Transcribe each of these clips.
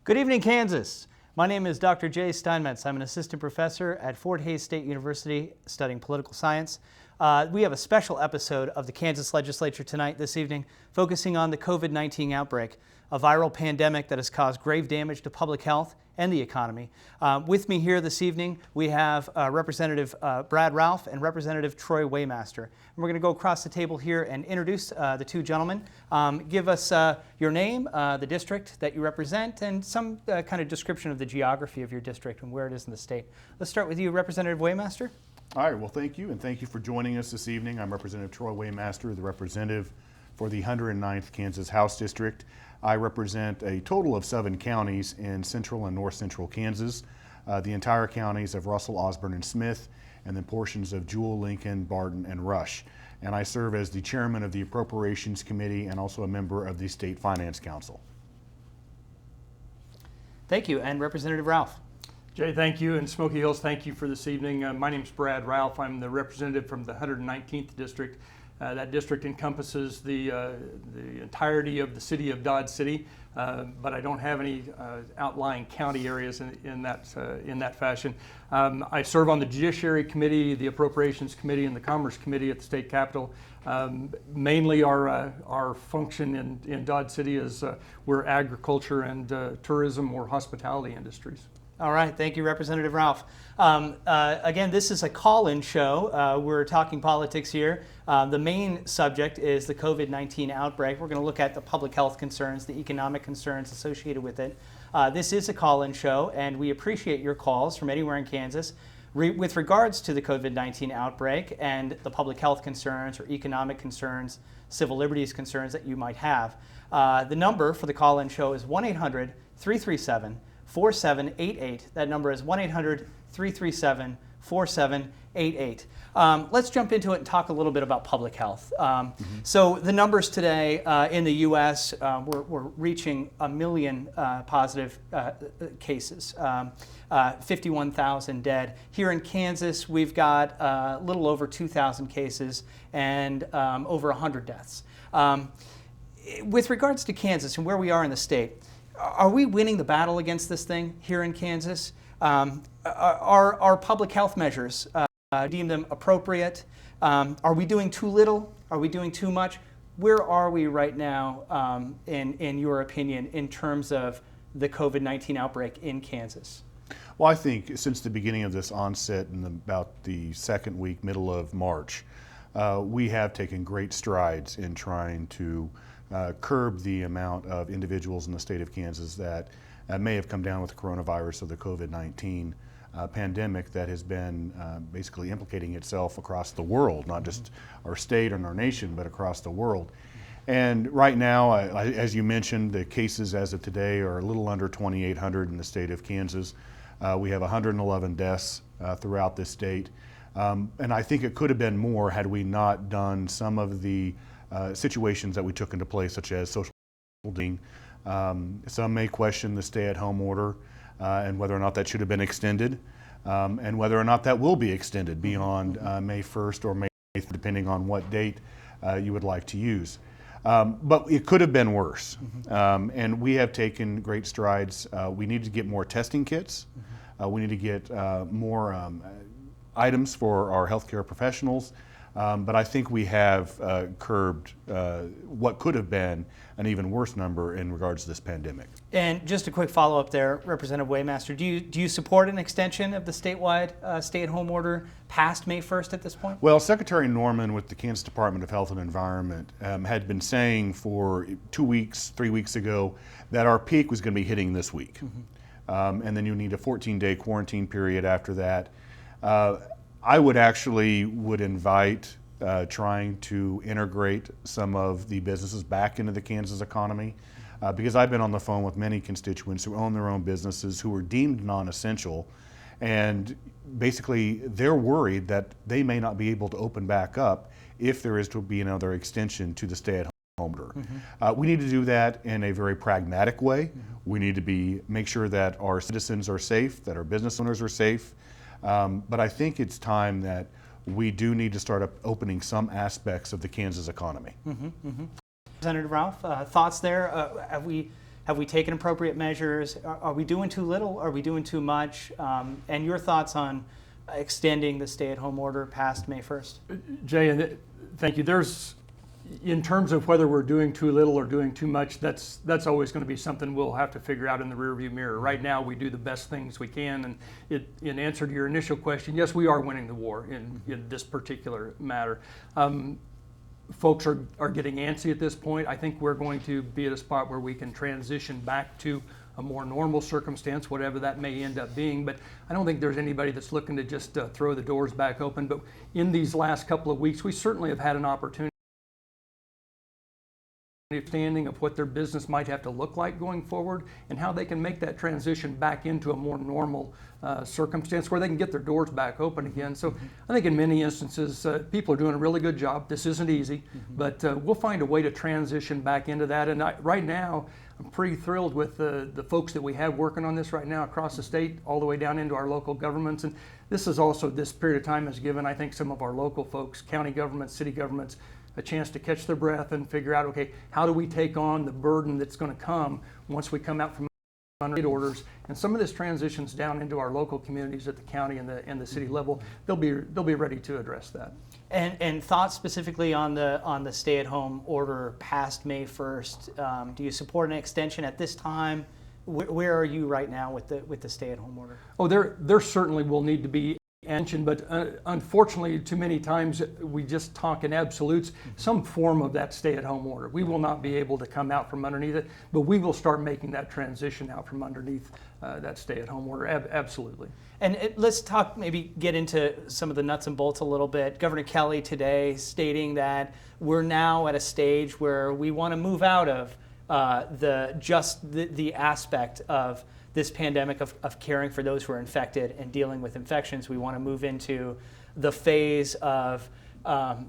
Good evening, Kansas. My name is Dr. Jay Steinmetz. I'm an assistant professor at Fort Hays State University studying political science. We have a special episode of the Kansas Legislature tonight, this evening, focusing on the COVID-19 outbreak, a viral pandemic that has caused grave damage to public health and the economy. With me here this evening, we have Representative Brad Ralph and Representative Troy Waymaster. And we're going to go across the table here and introduce the two gentlemen. Give us your name, the district that you represent, and some kind of description of the geography of your district and where it is in the state. Let's start with you, Representative Waymaster. All right, well, thank you, and thank you for joining us this evening. I'm Representative Troy Waymaster, the representative for the 109th Kansas House District. I represent a total of 7 counties in central and north central Kansas, the entire counties of Russell, Osborne, and Smith, and then portions of Jewell, Lincoln, Barton, and Rush. And I serve as the chairman of the Appropriations Committee and also a member of the State Finance Council. Thank you, and Representative Ralph. Jay, thank you, and Smoky Hills, thank you for this evening. My name is Brad Ralph. I'm the representative from the 119th District. That district encompasses the entirety of the city of Dodge City, but I don't have any outlying county areas in that fashion. I serve on the Judiciary Committee, the Appropriations Committee, and the Commerce Committee at the State Capitol. Mainly our function in Dodge City is we're agriculture and tourism or hospitality industries. All right, thank you, Representative Ralph. Again, this is a call-in show. We're talking politics here. The main subject is the COVID-19 outbreak. We're going to look at the public health concerns, the economic concerns associated with it. This is a call-in show, and we appreciate your calls from anywhere in Kansas with regards to the COVID-19 outbreak and the public health concerns or economic concerns, civil liberties concerns that you might have. The number for the call-in show is 1-800-337-4788. That number is 1-800-337-4788. Let's jump into it and talk a little bit about public health. So the numbers today in the U.S., we're reaching 1 million positive cases, 51,000 dead. Here in Kansas, we've got a little over 2,000 cases and over 100 deaths. With regards to Kansas and where we are in the state, are we winning the battle against this thing here in Kansas? Are public health measures, deem them appropriate? Are we doing too little? Are we doing too much? Where are we right now, in your opinion, in terms of the COVID-19 outbreak in Kansas? Well, I think since the beginning of this onset in about the second week, middle of March, we have taken great strides in trying to curb the amount of individuals in the state of Kansas that may have come down with the coronavirus or the COVID-19 pandemic that has been basically implicating itself across the world, not just our state and our nation, but across the world. And right now, as you mentioned, the cases as of today are a little under 2,800 in the state of Kansas. We have 111 deaths throughout the state. And I think it could have been more had we not done some of the situations that we took into place, such as social distancing. Some may question the stay-at-home order and whether or not that should have been extended, and whether or not that will be extended beyond May 1st or May 8th, depending on what date you would like to use. But it could have been worse, and we have taken great strides. We need to get more testing kits. We need to get more items for our healthcare professionals. But I think we have curbed what could have been an even worse number in regards to this pandemic. And just a quick follow-up there, Representative Waymaster, do you support an extension of the statewide stay-at-home order past May 1st at this point? Well, Secretary Norman with the Kansas Department of Health and Environment had been saying for 2 weeks, 3 weeks ago that our peak was going to be hitting this week. And then you need a 14-day quarantine period after that. I would invite trying to integrate some of the businesses back into the Kansas economy, because I've been on the phone with many constituents who own their own businesses who are deemed non-essential, and basically they're worried that they may not be able to open back up if there is to be another extension to the stay-at-home order. We need to do that in a very pragmatic way. We need to make sure that our citizens are safe, that our business owners are safe. But I think it's time that we do need to start opening some aspects of the Kansas economy. Senator Ralph, thoughts there? Have we taken appropriate measures? Are we doing too little? Are we doing too much? And your thoughts on extending the stay-at-home order past May 1st? Jay, and thank you. In terms of whether we're doing too little or doing too much, that's always going to be something we'll have to figure out in the rearview mirror. Right now, we do the best things we can, and in answer to your initial question, yes, we are winning the war in this particular matter. Folks are getting antsy at this point. I think we're going to be at a spot where we can transition back to a more normal circumstance, whatever that may end up being. But I don't think there's anybody that's looking to just throw the doors back open. But in these last couple of weeks, we certainly have had an opportunity understanding of what their business might have to look like going forward and how they can make that transition back into a more normal circumstance where they can get their doors back open again. So I think in many instances, people are doing a really good job. This isn't easy, but we'll find a way to transition back into that. And right now, I'm pretty thrilled with the folks that we have working on this right now across the state, all the way down into our local governments. And this period of time has given, I think, some of our local folks, county governments, city governments, a chance to catch their breath and figure out, okay, how do we take on the burden that's going to come once we come out from under orders? And some of this transitions down into our local communities at the county and the city level. They'll be ready to address that. And thoughts specifically on the stay-at-home order past May 1st. Do you support an extension at this time? Where are you right now with the stay-at-home order? Oh, there certainly will need to be mentioned, but unfortunately, too many times we just talk in absolutes. Some form of that stay-at-home order. We will not be able to come out from underneath it, but we will start making that transition out from underneath that stay-at-home order. Absolutely. And let's get into some of the nuts and bolts a little bit. Governor Kelly today stating that we're now at a stage where we want to move out of the aspect of this pandemic of caring for those who are infected and dealing with infections. We want to move into the phase of having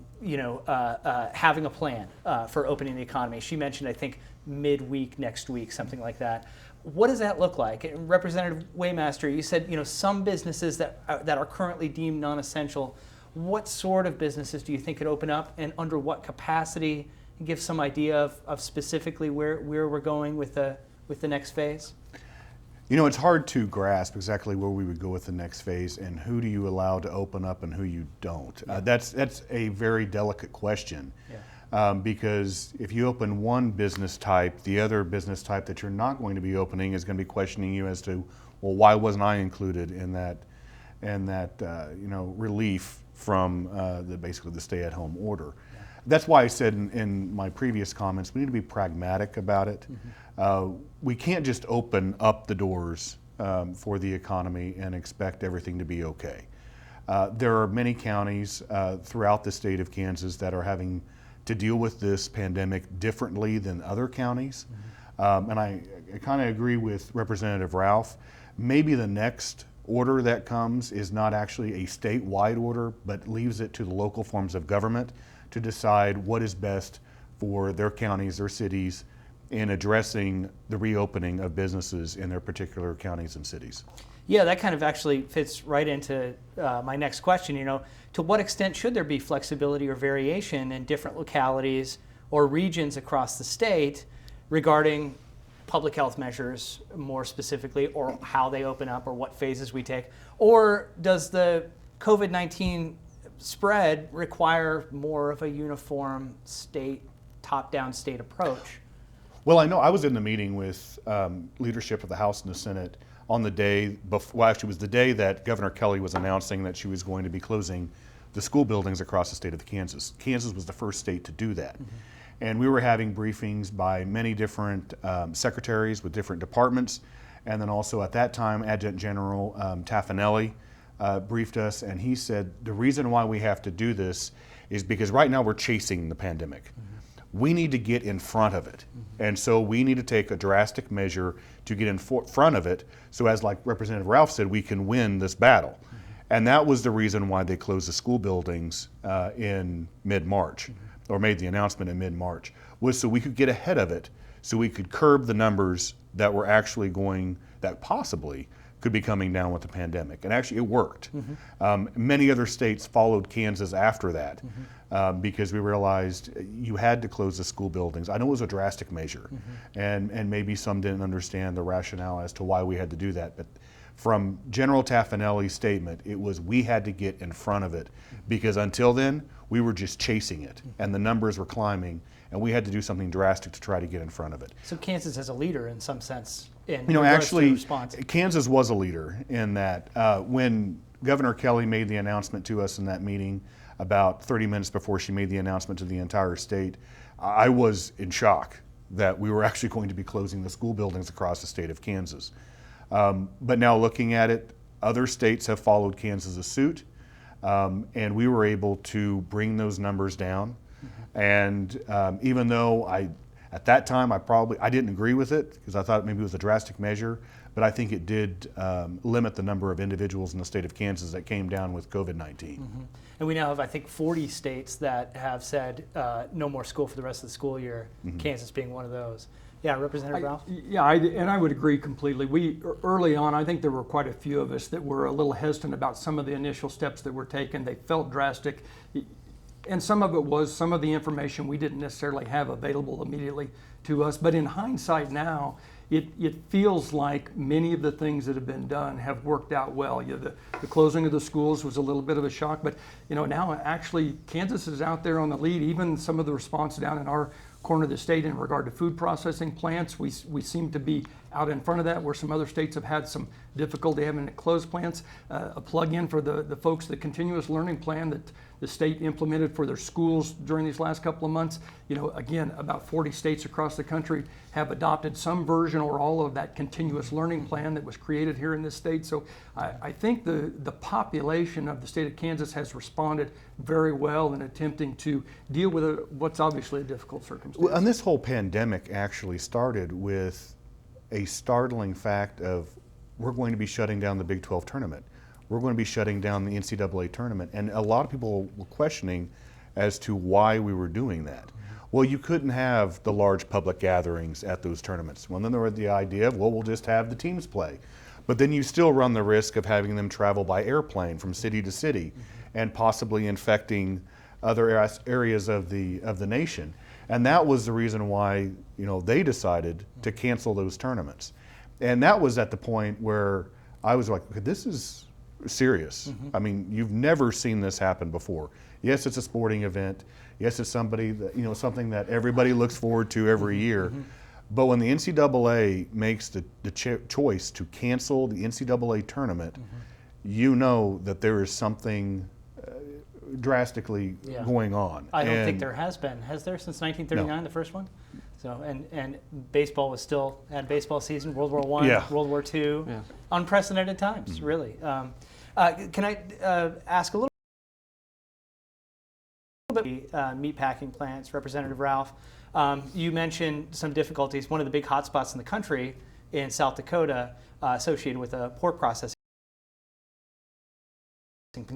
a plan for opening the economy. She mentioned, I think, midweek next week, something like that. What does that look like? And Representative Waymaster, you said some businesses that are currently deemed non-essential. What sort of businesses do you think could open up, and under what capacity? Give some idea of specifically where we're going with the next phase. It's hard to grasp exactly where we would go with the next phase and who do you allow to open up and who you don't. Yeah. That's a very delicate question. Yeah. Because if you open one business type, the other business type that you're not going to be opening is going to be questioning you as to, well, why wasn't I included in that relief from basically the stay-at-home order. Yeah. That's why I said in my previous comments, we need to be pragmatic about it. We can't just open up the doors for the economy and expect everything to be okay. There are many counties throughout the state of Kansas that are having to deal with this pandemic differently than other counties. And I kind of agree with Representative Ralph. Maybe the next order that comes is not actually a statewide order, but leaves it to the local forms of government to decide what is best for their counties, their cities, in addressing the reopening of businesses in their particular counties and cities. Yeah, that kind of actually fits right into my next question. To what extent should there be flexibility or variation in different localities or regions across the state regarding public health measures more specifically, or how they open up, or what phases we take? Or does the COVID-19 spread require more of a uniform state, top-down state approach? Well, I know I was in the meeting with leadership of the House and the Senate on the day before, well, actually it was the day that Governor Kelly was announcing that she was going to be closing the school buildings across the state of Kansas. Kansas was the first state to do that. Mm-hmm. And we were having briefings by many different secretaries with different departments. And then also at that time, Adjutant General Taffanelli briefed us, and he said, the reason why we have to do this is because right now we're chasing the pandemic. Mm-hmm. We need to get in front of it. Mm-hmm. And so we need to take a drastic measure to get in front of it. So as like Representative Ralph said, we can win this battle. Mm-hmm. And that was the reason why they closed the school buildings in mid-March. Mm-hmm. Or made the announcement in mid-March, was so we could get ahead of it, so we could curb the numbers that were actually that possibly could be coming down with the pandemic. And actually, it worked. Many other states followed Kansas after that because we realized you had to close the school buildings. I know it was a drastic measure, and maybe some didn't understand the rationale as to why we had to do that. But from General Taffanelli's statement, it was we had to get in front of it because until then, we were just chasing it, and the numbers were climbing, and we had to do something drastic to try to get in front of it. So Kansas is a leader in some sense in actually, response. Kansas was a leader in that when Governor Kelly made the announcement to us in that meeting about 30 minutes before she made the announcement to the entire state, I was in shock that we were actually going to be closing the school buildings across the state of Kansas. But now looking at it, other states have followed Kansas' suit, and we were able to bring those numbers down. And even though at that time I didn't agree with it because I thought maybe it was a drastic measure, but I think it did limit the number of individuals in the state of Kansas that came down with COVID-19. And we now have, I think, 40 states that have said no more school for the rest of the school year, Kansas being one of those. Yeah, Representative Ralph? And I would agree completely. We, early on, I think there were quite a few of us that were a little hesitant about some of the initial steps that were taken. They felt drastic. And some of it was some of the information we didn't necessarily have available immediately to us. But in hindsight now, it feels like many of the things that have been done have worked out well. The closing of the schools was a little bit of a shock, but now actually Kansas is out there on the lead. Even some of the response down in our corner of the state in regard to food processing plants, we seem to be out in front of that, where some other states have had some difficulty having to close plants. A plug-in for the folks, the continuous learning plan that the state implemented for their schools during these last couple of months. Again, about 40 states across the country have adopted some version or all of that continuous learning plan that was created here in this state. So I think the population of the state of Kansas has responded very well in attempting to deal with what's obviously a difficult circumstance. Well, and this whole pandemic actually started with a startling fact of we're going to be shutting down the Big 12 tournament. We're going to be shutting down the NCAA tournament. And a lot of people were questioning as to why we were doing that. Well, you couldn't have the large public gatherings at those tournaments. Well, then there was the idea of, well, we'll just have the teams play. But then you still run the risk of having them travel by airplane from city to city and possibly infecting other areas of the nation. And that was the reason why they decided to cancel those tournaments. And that was at the point where I was like, okay, this is serious. I mean, you've never seen this happen before. Yes, it's a sporting event. Yes, it's something that everybody looks forward to every year. But when the NCAA makes the choice to cancel the NCAA tournament, you know that there is something drastically going on. I don't think there has been. Has there since 1939, the first one? So and baseball was still had baseball season, World War I, World War II, unprecedented times, really. Can I ask a little bit meatpacking plants, Representative Ralph? You mentioned some difficulties. One of the big hotspots in the country in South Dakota associated with a pork processing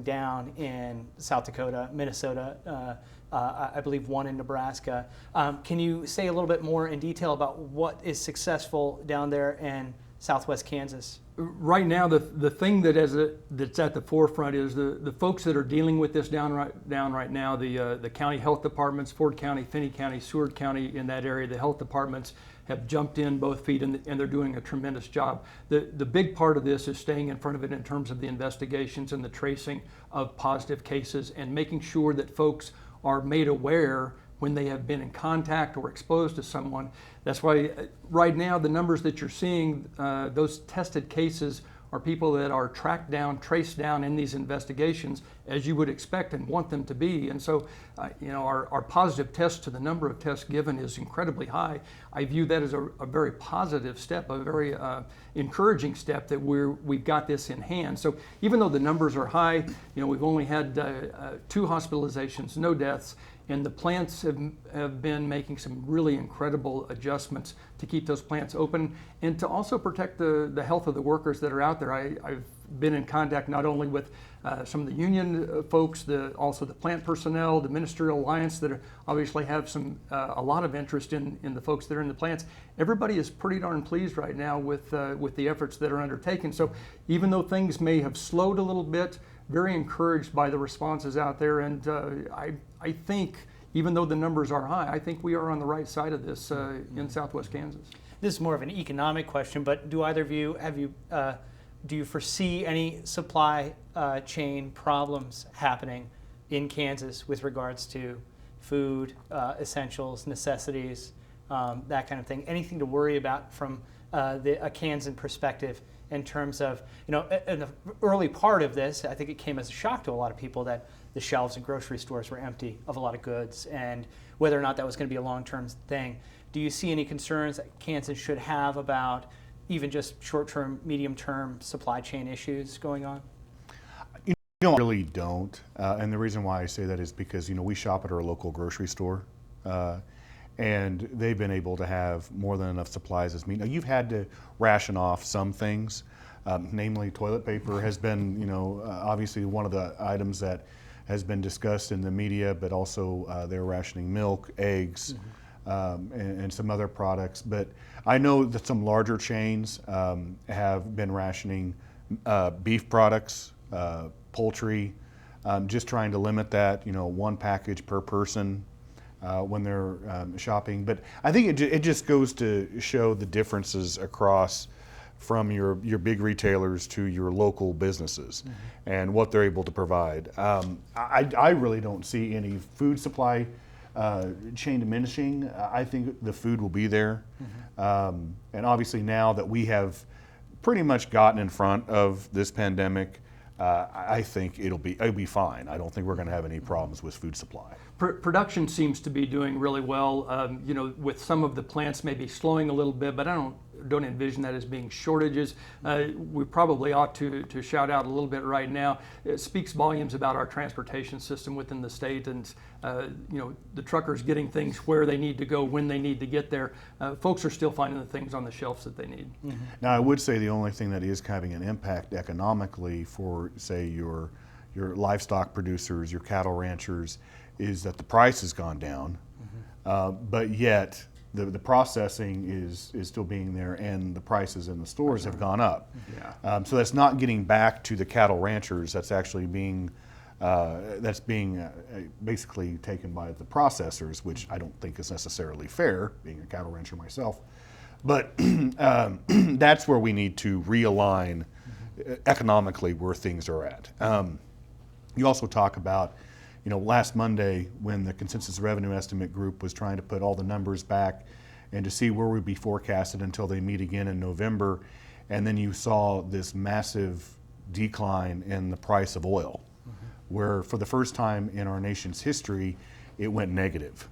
down in South Dakota, Minnesota, I believe one in Nebraska. Can you say a little bit more in detail about what is successful down there in Southwest Kansas? Right now, the thing that's at the forefront is the folks that are dealing with this down right now, the county health departments, Ford County, Finney County, Seward County, in that area, the health departments have jumped in both feet and they're doing a tremendous job. The big part of this is staying in front of it in terms of the investigations and the tracing of positive cases and making sure that folks are made aware when they have been in contact or exposed to someone. That's why right now the numbers that you're seeing, those tested cases are people that are tracked down, traced down in these investigations, as you would expect and want them to be. And so, our positive test to the number of tests given is incredibly high. I view that as a very positive step, a very encouraging step that we've got this in hand. So even though the numbers are high, we've only had 2 hospitalizations, no deaths, and the plants have been making some really incredible adjustments to keep those plants open and to also protect the health of the workers that are out there. I've been in contact not only with some of the union folks, also the plant personnel, the ministerial alliance that obviously have a lot of interest in the folks that are in the plants. Everybody is pretty darn pleased right now with the efforts that are undertaken. So even though things may have slowed a little bit, very encouraged by the responses out there, and I think even though the numbers are high, I think we are on the right side of this in Southwest Kansas. This is more of an economic question, but do either of you do you foresee any supply chain problems happening in Kansas with regards to food, essentials, necessities, that kind of thing? Anything to worry about from a Kansan perspective in terms of, in the early part of this, I think it came as a shock to a lot of people that the shelves in grocery stores were empty of a lot of goods, and whether or not that was going to be a long-term thing. Do you see any concerns that Kansas should have about even just short-term, medium-term supply chain issues going on? I really don't, and the reason why I say that is because we shop at our local grocery store, and they've been able to have more than enough supplies as me. Now, you've had to ration off some things, namely toilet paper has been, obviously one of the items that has been discussed in the media, but also they're rationing milk, eggs, and some other products. But I know that some larger chains have been rationing beef products, poultry, just trying to limit that, one package per person when they're shopping. But I think it just goes to show the differences across from your big retailers to your local businesses and what they're able to provide. I really don't see any food supply chain diminishing. I think the food will be there. And obviously now that we have pretty much gotten in front of this pandemic, I think it'll be fine. I don't think we're going to have any problems with food supply. Production seems to be doing really well. With some of the plants maybe slowing a little bit, but I don't envision that as being shortages. We probably ought to shout out a little bit right now. It speaks volumes about our transportation system within the state, and the truckers getting things where they need to go when they need to get there. Folks are still finding the things on the shelves that they need. Now, I would say the only thing that is having an impact economically for, say, your livestock producers, your cattle ranchers, is that the price has gone down, but yet the processing is still being there, and the prices in the stores have gone up. So that's not getting back to the cattle ranchers. That's actually being basically taken by the processors, which I don't think is necessarily fair, being a cattle rancher myself. But that's where we need to realign economically where things are at. You also talk about, last Monday when the Consensus Revenue Estimate Group was trying to put all the numbers back and to see where we'd be forecasted until they meet again in November, and then you saw this massive decline in the price of oil, where for the first time in our nation's history, it went negative.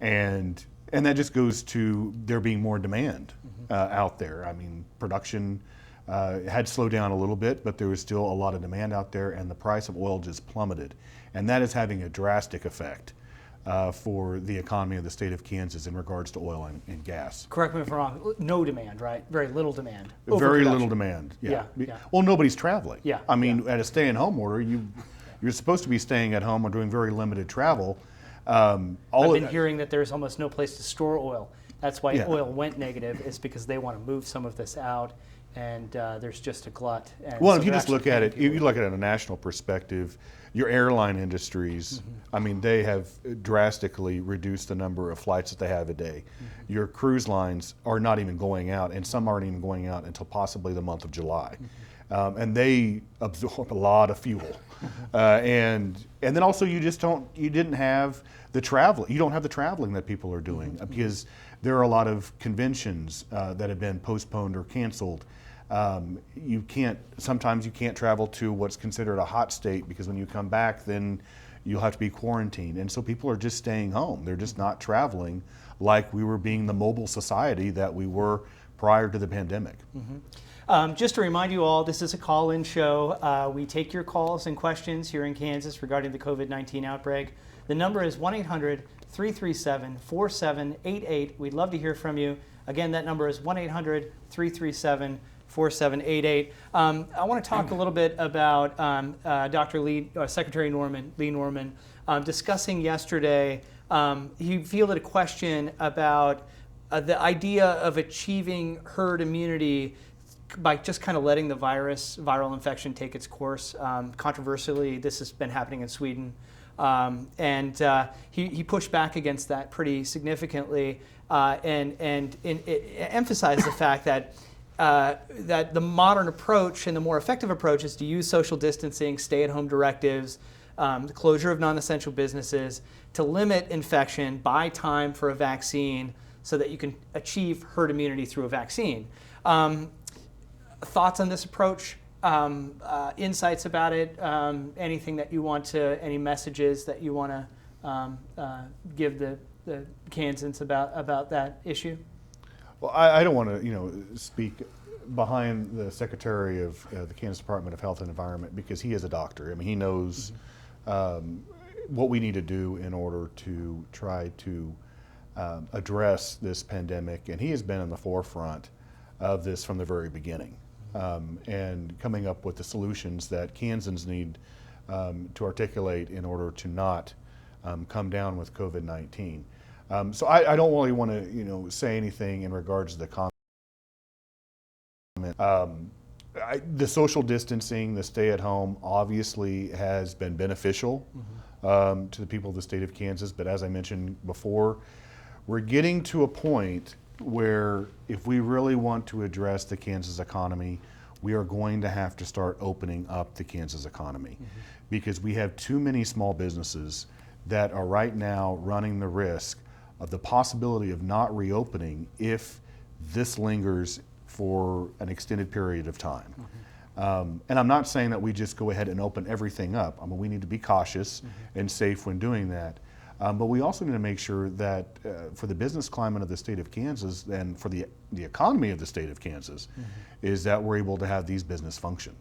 And that just goes to there being more demand out there. I mean, production had slowed down a little bit, but there was still a lot of demand out there, and the price of oil just plummeted. And that is having a drastic effect for the economy of the state of Kansas in regards to oil and gas. Correct me if I'm wrong, no demand, right? Very little demand. Very little demand, yeah. Well, nobody's traveling. I mean, at a stay-at-home order, you're supposed to be staying at home or doing very limited travel. I've been hearing that there's almost no place to store oil. That's why oil went negative, is because they want to move some of this out, and there's just a glut. And well, so if you just look at it, you look at it in a national perspective, your airline industries, I mean, they have drastically reduced the number of flights that they have a day. Your cruise lines are not even going out, and some aren't even going out until possibly the month of July. And they absorb a lot of fuel. And then also you didn't have the travel. You don't have the traveling that people are doing because there are a lot of conventions that have been postponed or canceled. Sometimes you can't travel to what's considered a hot state because when you come back, then you'll have to be quarantined. And so people are just staying home. They're just not traveling like we were being the mobile society that we were prior to the pandemic. Just to remind you all, this is a call-in show. We take your calls and questions here in Kansas regarding the COVID-19 outbreak. The number is 1-800-337-4788. We'd love to hear from you. Again, that number is 1-800-337-4788. 4788. I want to talk a little bit about Dr. Lee, Secretary Lee Norman, discussing yesterday. He fielded a question about the idea of achieving herd immunity by just kind of letting the viral infection take its course. Controversially, this has been happening in Sweden. He pushed back against that pretty significantly and emphasized the fact that that the modern approach and the more effective approach is to use social distancing, stay-at-home directives, the closure of non-essential businesses to limit infection, buy time for a vaccine so that you can achieve herd immunity through a vaccine. Thoughts on this approach? Insights about it? Anything that you want to? Any messages that you want to give the Kansans about that issue? Well, I don't want to, speak behind the Secretary of the Kansas Department of Health and Environment because he is a doctor. I mean, he knows what we need to do in order to try to address this pandemic, and he has been in the forefront of this from the very beginning, and coming up with the solutions that Kansans need to articulate in order to not come down with COVID-19. So I don't really want to, say anything in regards to the comment. The social distancing, the stay-at-home, obviously has been beneficial to the people of the state of Kansas. But as I mentioned before, we're getting to a point where if we really want to address the Kansas economy, we are going to have to start opening up the Kansas economy because we have too many small businesses that are right now running the risk of the possibility of not reopening if this lingers for an extended period of time. And I'm not saying that we just go ahead and open everything up. I mean, we need to be cautious and safe when doing that. But we also need to make sure that for the business climate of the state of Kansas and for the economy of the state of Kansas is that we're able to have these business function.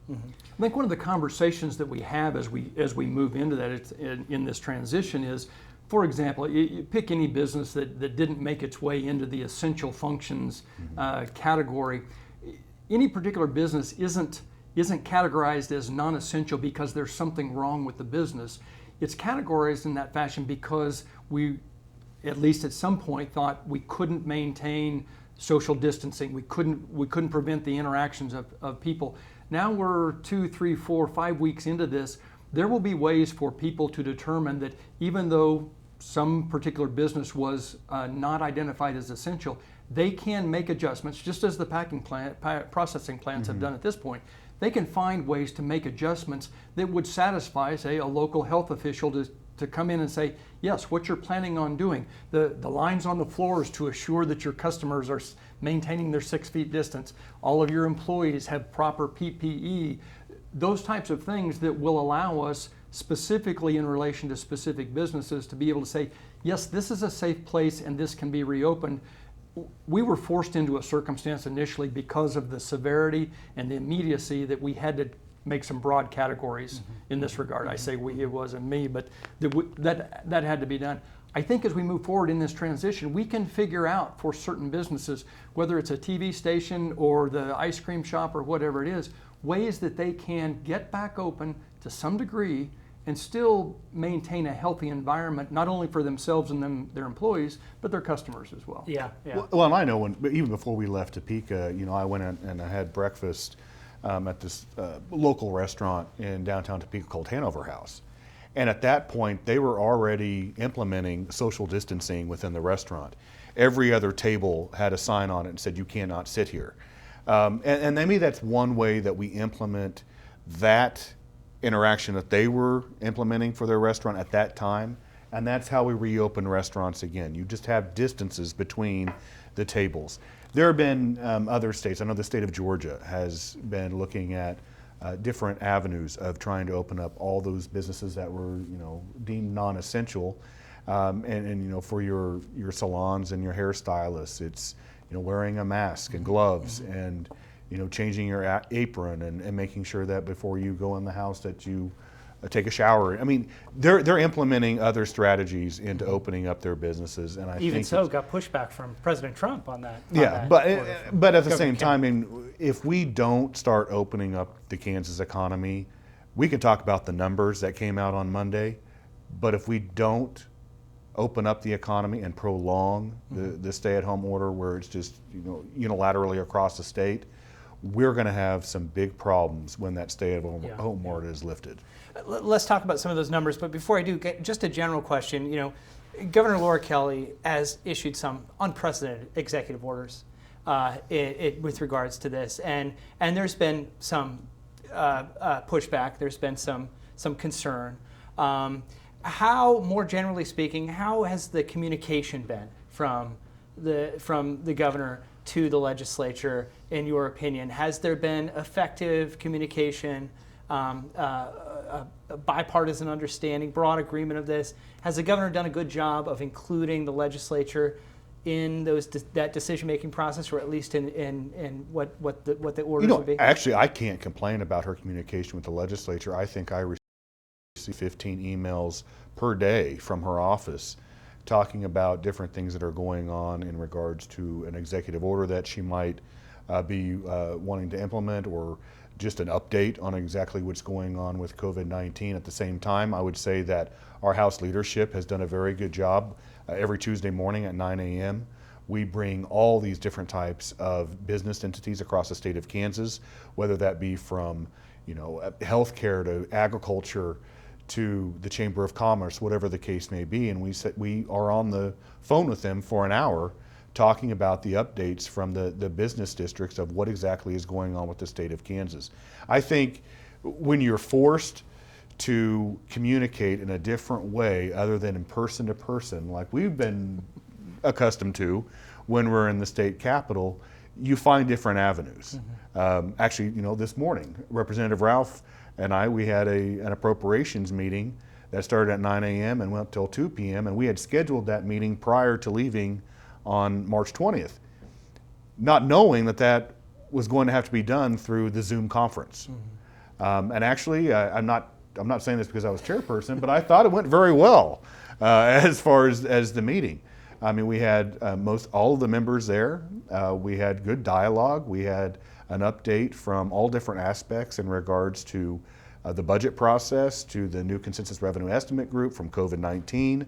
I think one of the conversations that we have as we move into that in this transition is, for example, you pick any business that didn't make its way into the essential functions category. Any particular business isn't categorized as non-essential because there's something wrong with the business. It's categorized in that fashion because we, at least at some point, thought we couldn't maintain social distancing. We couldn't prevent the interactions of people. Now we're 2, 3, 4, 5 weeks into this. There will be ways for people to determine that even though some particular business was not identified as essential, they can make adjustments, just as the processing plants have done at this point. They can find ways to make adjustments that would satisfy, say, a local health official to come in and say, yes, what you're planning on doing, the lines on the floors to assure that your customers are maintaining their 6 feet distance, all of your employees have proper PPE, those types of things that will allow us specifically in relation to specific businesses to be able to say, yes, this is a safe place and this can be reopened. We were forced into a circumstance initially because of the severity and the immediacy that we had to make some broad categories in this regard. I say we, it wasn't me, but that had to be done. I think as we move forward in this transition, we can figure out for certain businesses, whether it's a TV station or the ice cream shop or whatever it is, ways that they can get back open to some degree and still maintain a healthy environment, not only for themselves and their employees, but their customers as well. Yeah. Well, and I know even before we left Topeka, I went in and I had breakfast at this local restaurant in downtown Topeka called Hanover House. And at that point, they were already implementing social distancing within the restaurant. Every other table had a sign on it and said, you cannot sit here. And maybe that's one way that we implement that interaction that they were implementing for their restaurant at that time, and that's how we reopen restaurants again. You just have distances between the tables. There have been other states. I know the state of Georgia has been looking at different avenues of trying to open up all those businesses that were, deemed non-essential, and for your salons and your hairstylists, it's wearing a mask and gloves and changing your apron and making sure that before you go in the house that you take a shower. I mean, they're implementing other strategies into opening up their businesses, and I Even think so, got pushback from President Trump on that. yeah, but at the same time, I mean, if we don't start opening up the Kansas economy, we can talk about the numbers that came out on Monday, but if we don't open up the economy and prolong the stay-at-home order where it's just unilaterally across the state, we're going to have some big problems when that stay-at-home order is lifted. Let's talk about some of those numbers, but before I do, just a general question. Governor Laura Kelly has issued some unprecedented executive orders with regards to this, and there's been some pushback. There's been some concern. How, more generally speaking, how has the communication been from the governor to the legislature, in your opinion? Has there been effective communication, bipartisan understanding, broad agreement of this? Has the governor done a good job of including the legislature in that decision-making process, or at least in what the orders would be? Actually, I can't complain about her communication with the legislature. I think I received 15 emails per day from her office talking about different things that are going on in regards to an executive order that she might be wanting to implement, or just an update on exactly what's going on with COVID-19. At the same time, I would say that our House leadership has done a very good job. Every Tuesday morning at 9 a.m., we bring all these different types of business entities across the state of Kansas, whether that be from healthcare to agriculture to the Chamber of Commerce, whatever the case may be, and we are on the phone with them for an hour talking about the updates from the business districts of what exactly is going on with the state of Kansas. I think when you're forced to communicate in a different way other than in person to person, like we've been accustomed to when we're in the state capitol, you find different avenues. Actually, this morning, Representative Ralph and we had an appropriations meeting that started at 9 a.m. and went till 2 p.m. and we had scheduled that meeting prior to leaving on March 20th, not knowing that was going to have to be done through the Zoom conference. And actually, I'm not saying this because I was chairperson, but I thought it went very well as far as the meeting. I mean, we had all of the members there. We had good dialogue. We had an update from all different aspects in regards to the budget process, to the new consensus revenue estimate group, from COVID-19,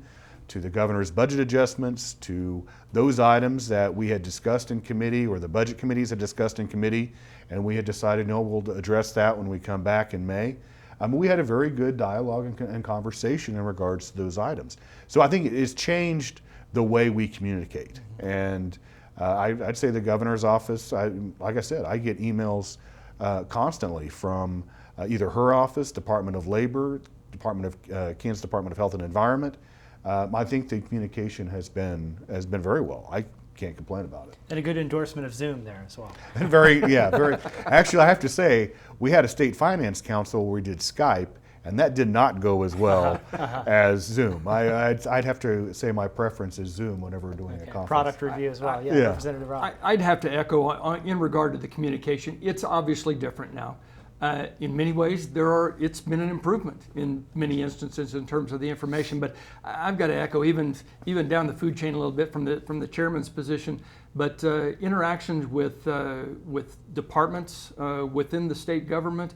to the governor's budget adjustments, to those items that we had discussed in committee, or the budget committees had discussed in committee, and we had decided, no, we'll address that when we come back in May. We had a very good dialogue and conversation in regards to those items. So I think it's changed the way we communicate. And I'd say the governor's office, like I said, I get emails constantly from either her office, Department of Labor, Kansas Department of Health and Environment. I think the communication has been very well. I can't complain about it. And a good endorsement of Zoom there as well. Very. Actually, I have to say, we had a state finance council where we did Skype, and that did not go as well as Zoom. I'd have to say my preference is Zoom whenever we're doing a conference. Product review as well. Yeah. Representative Rob. I'd have to echo in regard to the communication. It's obviously different now. In many ways, it's been an improvement in many instances in terms of the information. But I've got to echo even down the food chain a little bit from the chairman's position. But interactions with departments within the state government,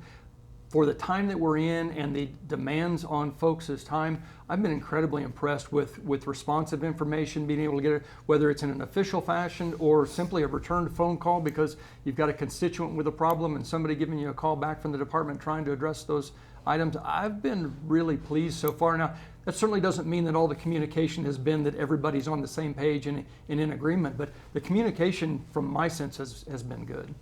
for the time that we're in and the demands on folks' time, I've been incredibly impressed with responsive information, being able to get it, whether it's in an official fashion or simply a returned phone call because you've got a constituent with a problem and somebody giving you a call back from the department trying to address those items. I've been really pleased so far. Now, that certainly doesn't mean that all the communication has been that everybody's on the same page and in agreement, but the communication, from my sense, has been good.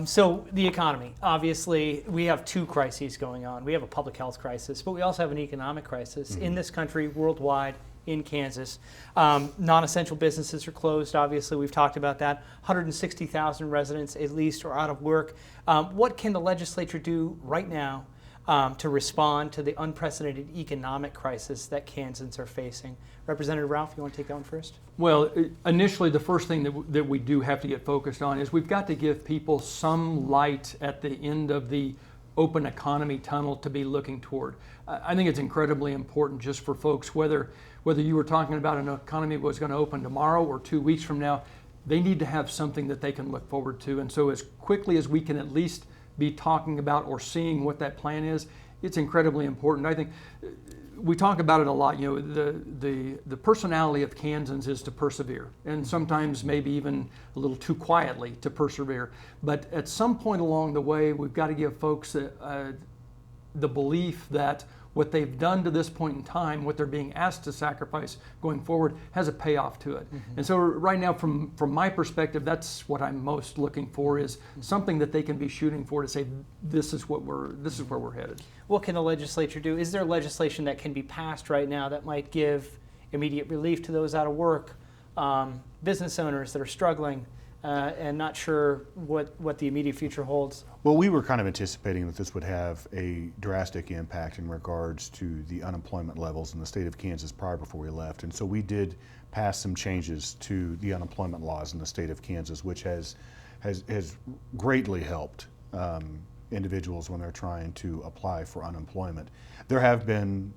So the economy, obviously, we have two crises going on. We have a public health crisis, but we also have an economic crisis in this country, worldwide, in Kansas. Non-essential businesses are closed, obviously. We've talked about that. 160,000 residents, at least, are out of work. What can the legislature do right now to respond to the unprecedented economic crisis that Kansans are facing? Representative Ralph, you want to take that one first? Well, initially, the first thing that we do have to get focused on is we've got to give people some light at the end of the open economy tunnel to be looking toward. I think it's incredibly important just for folks, whether you were talking about an economy that was going to open tomorrow or 2 weeks from now, they need to have something that they can look forward to. And so as quickly as we can at least be talking about or seeing what that plan is, it's incredibly important. I think we talk about it a lot. You know, the personality of Kansans is to persevere, and sometimes maybe even a little too quietly to persevere. But at some point along the way, we've got to give folks the belief that what they've done to this point in time, what they're being asked to sacrifice going forward, has a payoff to it. Mm-hmm. And so right now, from my perspective, that's what I'm most looking for, is something that they can be shooting for, to say this is where we're headed. What can the legislature do? Is there legislation that can be passed right now that might give immediate relief to those out of work, business owners that are struggling and not sure what the immediate future holds? Well, we were kind of anticipating that this would have a drastic impact in regards to the unemployment levels in the state of Kansas prior before we left. And so we did pass some changes to the unemployment laws in the state of Kansas, which has greatly helped individuals when they're trying to apply for unemployment. There have been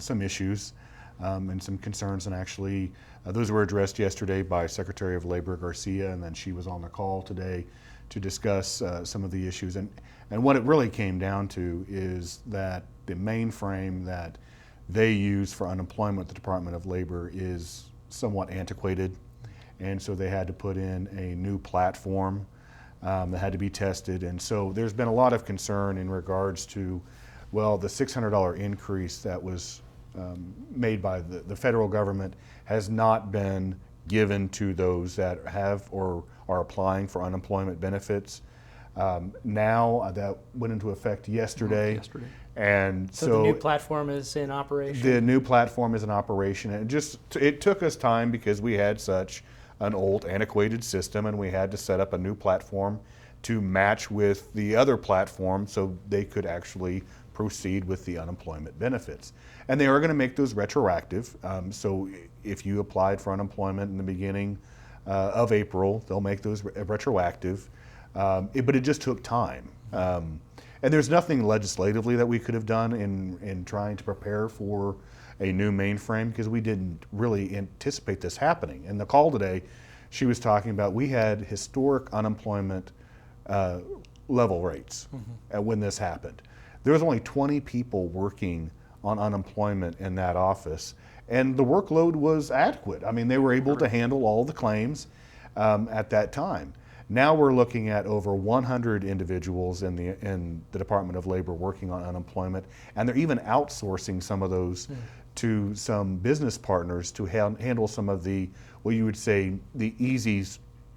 some issues and some concerns, and actually those were addressed yesterday by Secretary of Labor Garcia, and then she was on the call today to discuss some of the issues. And what it really came down to is that the mainframe that they use for unemployment, the Department of Labor, is somewhat antiquated, and so they had to put in a new platform that had to be tested. And so there's been a lot of concern in regards to, well, the $600 increase that was made by the federal government has not been given to those that have or are applying for unemployment benefits. Now that went into effect yesterday. And so the new platform is in operation? The new platform is in operation. And it took us time because we had such an old, antiquated system, and we had to set up a new platform to match with the other platform so they could actually proceed with the unemployment benefits. And they are going to make those retroactive. So if you applied for unemployment in the beginning of April, they'll make those retroactive. But it just took time. And there's nothing legislatively that we could have done in trying to prepare for a new mainframe, because we didn't really anticipate this happening. In the call today, she was talking about we had historic unemployment level rates when this happened. There was only 20 people working on unemployment in that office, and the workload was adequate. I mean, they were able to handle all the claims at that time. Now we're looking at over 100 individuals in the Department of Labor working on unemployment, and they're even outsourcing some of those to some business partners to handle some of the, what you would say, the easy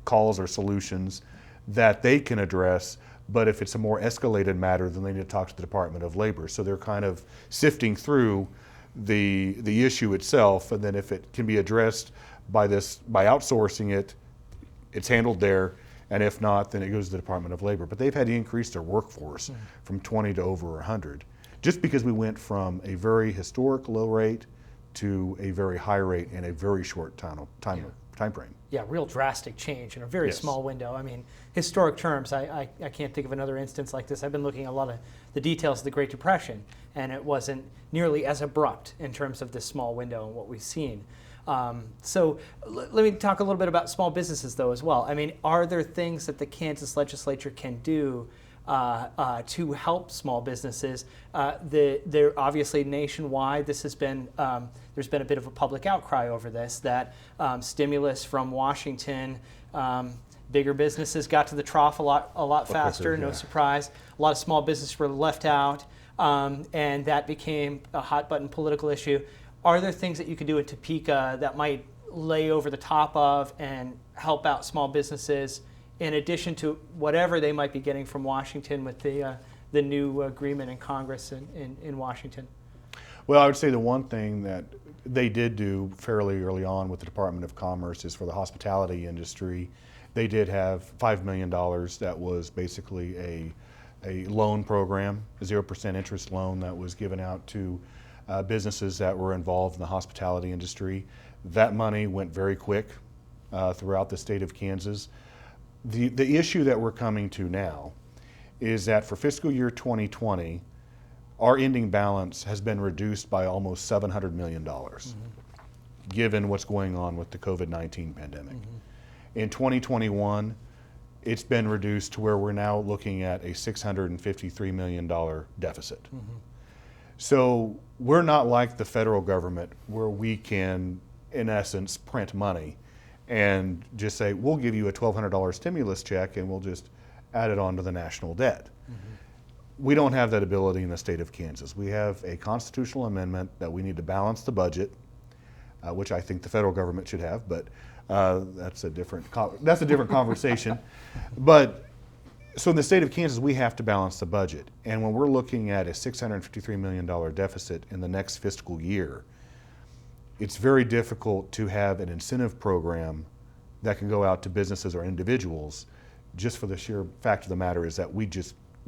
calls or solutions that they can address. But if it's a more escalated matter, then they need to talk to the Department of Labor. So they're kind of sifting through the issue itself, and then if it can be addressed by outsourcing it, it's handled there. And if not, then it goes to the Department of Labor. But they've had to increase their workforce from 20 to over 100, just because we went from a very historic low rate to a very high rate in a very short time frame. Yeah, real drastic change in a very small window. I mean, historic terms, I can't think of another instance like this. I've been looking at a lot of the details of the Great Depression, and it wasn't nearly as abrupt in terms of this small window and what we've seen. So let me talk a little bit about small businesses, though, as well. I mean, are there things that the Kansas legislature can do to help small businesses? They're obviously nationwide. This has been there's been a bit of a public outcry over this, that stimulus from Washington. Bigger businesses got to the trough a lot faster. No surprise. A lot of small businesses were left out, and that became a hot button political issue. Are there things that you could do in Topeka that might lay over the top of and help out small businesses, in addition to whatever they might be getting from Washington with the new agreement in Congress in Washington? Well, I would say the one thing that they did do fairly early on with the Department of Commerce is for the hospitality industry. They did have $5 million that was basically a loan program, a 0% interest loan that was given out to businesses that were involved in the hospitality industry. That money went very quick throughout the state of Kansas. The issue that we're coming to now is that for fiscal year 2020, our ending balance has been reduced by almost $700 million, given what's going on with the COVID-19 pandemic. In 2021, it's been reduced to where we're now looking at a $653 million deficit. So we're not like the federal government where we can, in essence, print money and just say, we'll give you a $1,200 stimulus check and we'll just add it on to the national debt. We don't have that ability in the state of Kansas. We have a constitutional amendment that we need to balance the budget, which I think the federal government should have, but that's a different conversation. But so in the state of Kansas, we have to balance the budget. And when we're looking at a $653 million deficit in the next fiscal year, it's very difficult to have an incentive program that can go out to businesses or individuals, just for the sheer fact of the matter is that we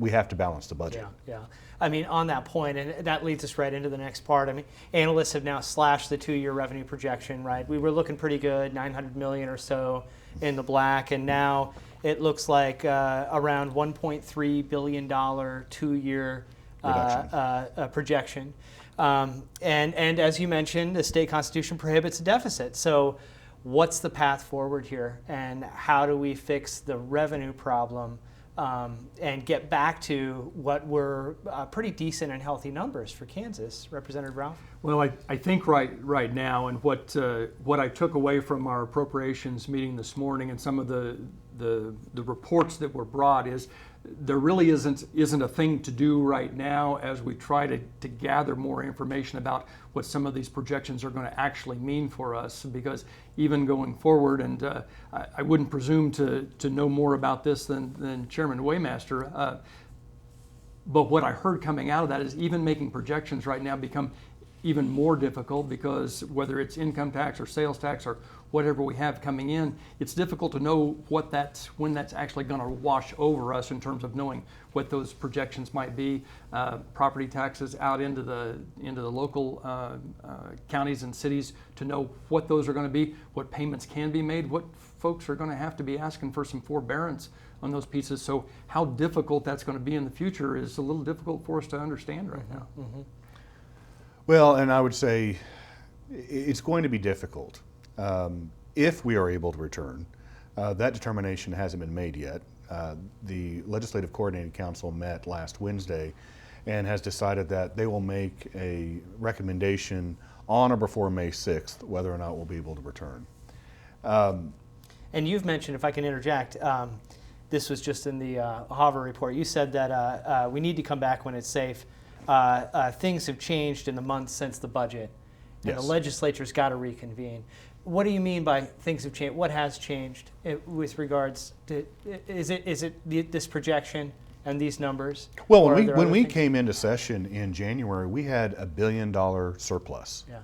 have to balance the budget. Yeah. I mean, on that point, and that leads us right into the next part. I mean, analysts have now slashed the 2-year revenue projection, right? We were looking pretty good, 900 million or so in the black, and now it looks like around $1.3 billion 2-year projection. And as you mentioned, the state constitution prohibits a deficit. So what's the path forward here, and how do we fix the revenue problem and get back to what were pretty decent and healthy numbers for Kansas? Representative Ralph? Well, I think right now, and what I took away from our appropriations meeting this morning and some of the reports that were brought is there really isn't a thing to do right now as we try to gather more information about what some of these projections are going to actually mean for us, because even going forward, and I wouldn't presume to know more about this than Chairman Waymaster, but what I heard coming out of that is even making projections right now become even more difficult, because whether it's income tax or sales tax or whatever we have coming in, it's difficult to know when that's actually going to wash over us in terms of knowing what those projections might be. Property taxes out into the local counties and cities, to know what those are going to be, what payments can be made, what folks are going to have to be asking for some forbearance on those pieces. So how difficult that's going to be in the future is a little difficult for us to understand right now. Well, and I would say it's going to be difficult if we are able to return. That determination hasn't been made yet. The Legislative Coordinating Council met last Wednesday and has decided that they will make a recommendation on or before May 6th whether or not we'll be able to return. And you've mentioned, if I can interject, this was just in the Hoover report, you said that we need to come back when it's safe. Things have changed in the months since the budget, and Yes. the legislature's got to reconvene. What do you mean by things have changed? What has changed with regards to, is it this projection and these numbers? Well, Or are when there we other things? came into session in January, we had $1 billion surplus. Yeah.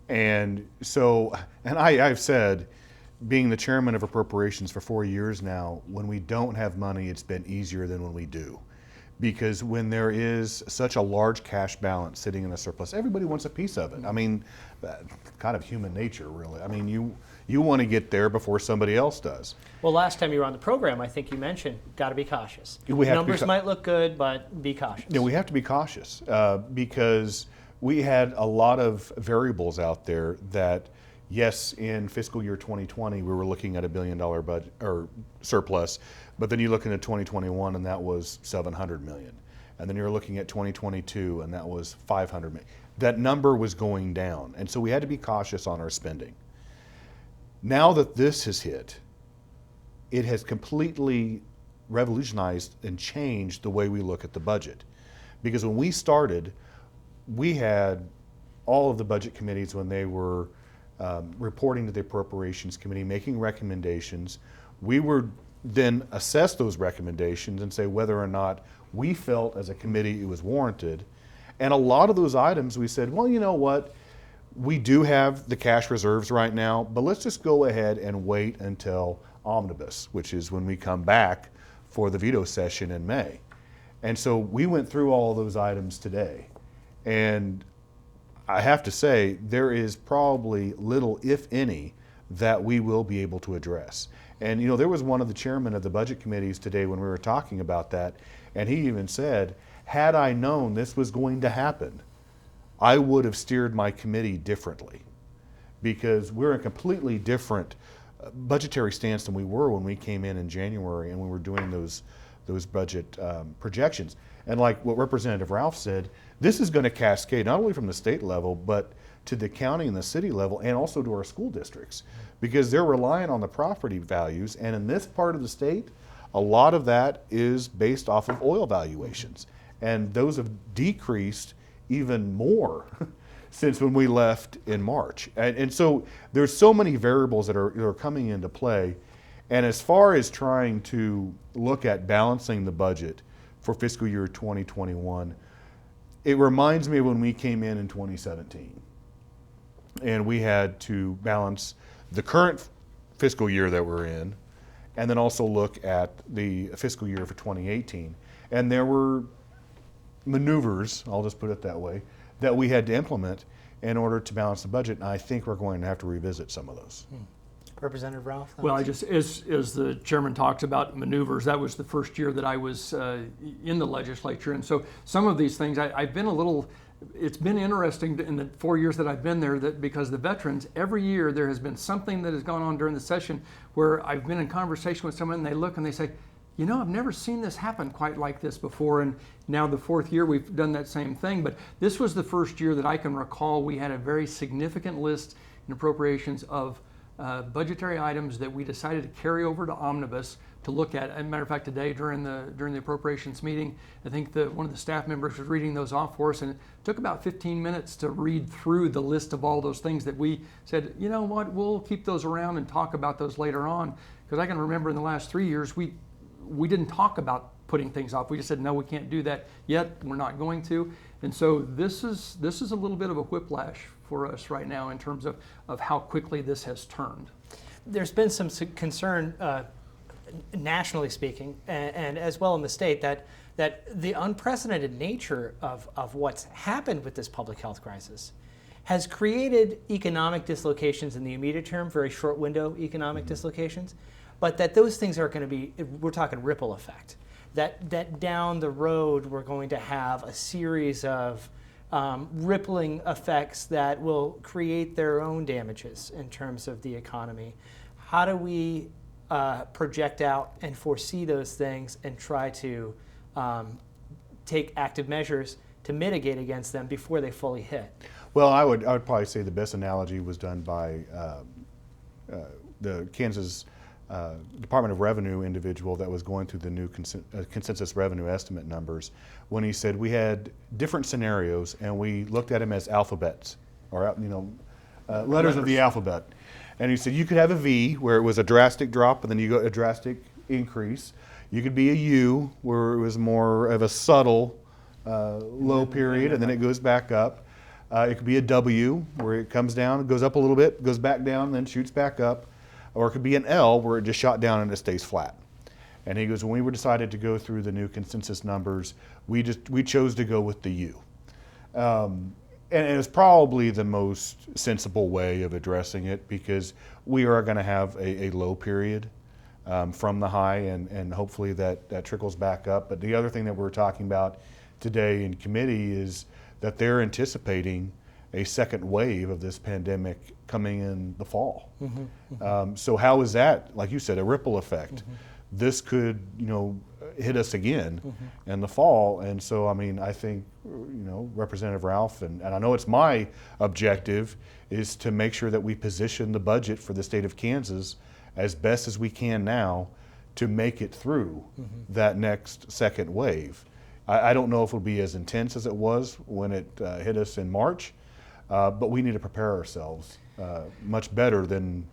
And so, and I've said, being the chairman of appropriations for 4 years now, when we don't have money, it's been easier than when we do. Because when there is such a large cash balance sitting in a surplus, everybody wants a piece of it. I mean, kind of human nature, really. I mean, you want to get there before somebody else does. Well, last time you were on the program, I think you mentioned got to be cautious. We have to be Numbers might look good, but be cautious. Yeah, we have to be cautious because we had a lot of variables out there that, yes, in fiscal year 2020, we were looking at $1 billion budget or surplus, but then you look into 2021 and that was $700 million. And then you're looking at 2022 and that was $500 million. That number was going down. And so we had to be cautious on our spending. Now that this has hit, it has completely revolutionized and changed the way we look at the budget. Because when we started, we had all of the budget committees, when they were reporting to the Appropriations Committee, making recommendations, we would then assess those recommendations and say whether or not we felt as a committee it was warranted. And a lot of those items we said, well, you know what, we do have the cash reserves right now, but let's just go ahead and wait until omnibus, which is when we come back for the veto session in May. And so we went through all those items today. And I have to say, there is probably little, if any, that we will be able to address. And there was one of the chairmen of the budget committees today when we were talking about that, and he even said, had I known this was going to happen, I would have steered my committee differently, because we're in a completely different budgetary stance than we were when we came in January and we were doing those budget projections. And like what Representative Ralph said, this is going to cascade not only from the state level, but to the county and the city level, and also to our school districts, because they're relying on the property values. And in this part of the state, a lot of that is based off of oil valuations. And those have decreased even more since when we left in March. And so there's so many variables that are coming into play. And as far as trying to look at balancing the budget for fiscal year 2021, it reminds me of when we came in 2017. And we had to balance the current fiscal year that we're in, and then also look at the fiscal year for 2018. And there were maneuvers, I'll just put it that way, that we had to implement in order to balance the budget. And I think we're going to have to revisit some of those. Representative Ralph? Well, as the chairman talks about maneuvers, that was the first year that I was in the legislature. And so some of these things, I've been it's been interesting in the 4 years that I've been there, that because the veterans, every year there has been something that has gone on during the session where I've been in conversation with someone and they look and they say, I've never seen this happen quite like this before. And now the fourth year we've done that same thing. But this was the first year that I can recall we had a very significant list in appropriations of budgetary items that we decided to carry over to omnibus to look at. As a matter of fact, today during the appropriations meeting, I think one of the staff members was reading those off for us, and it took about 15 minutes to read through the list of all those things that we said, you know what, we'll keep those around and talk about those later on. Because I can remember in the last 3 years, we didn't talk about putting things off. We just said, no, we can't do that yet. We're not going to. And so this is a little bit of a whiplash for us right now in terms of how quickly this has turned. There's been some concern, nationally speaking, and as well in the state, that the unprecedented nature of what's happened with this public health crisis has created economic dislocations in the immediate term, very short window economic dislocations, but that those things are going to be, we're talking ripple effect, that down the road we're going to have a series of rippling effects that will create their own damages in terms of the economy. How do we project out and foresee those things and try to take active measures to mitigate against them before they fully hit? Well, I would probably say the best analogy was done by the Kansas Department of Revenue individual that was going through the new consensus revenue estimate numbers, when he said we had different scenarios and we looked at them as alphabets, or letters of the alphabet. And he said you could have a V where it was a drastic drop and then you go a drastic increase. You could be a U where it was more of a subtle low period and then it goes back up. It could be a W where it comes down, goes up a little bit, goes back down, and then shoots back up. Or it could be an L where it just shot down and it stays flat. And he goes, when we decided to go through the new consensus numbers, we chose to go with the U. And it was probably the most sensible way of addressing it, because we are going to have a low period from the high, and hopefully that trickles back up. But the other thing that we're talking about today in committee is that they're anticipating a second wave of this pandemic coming in the fall. So how is that, like you said, a ripple effect? This could, hit us again in the fall. And so, I think, Representative Ralph, and I know it's my objective, is to make sure that we position the budget for the state of Kansas as best as we can now to make it through that next second wave. I don't know if it'll be as intense as it was when it hit us in March, but we need to prepare ourselves much better than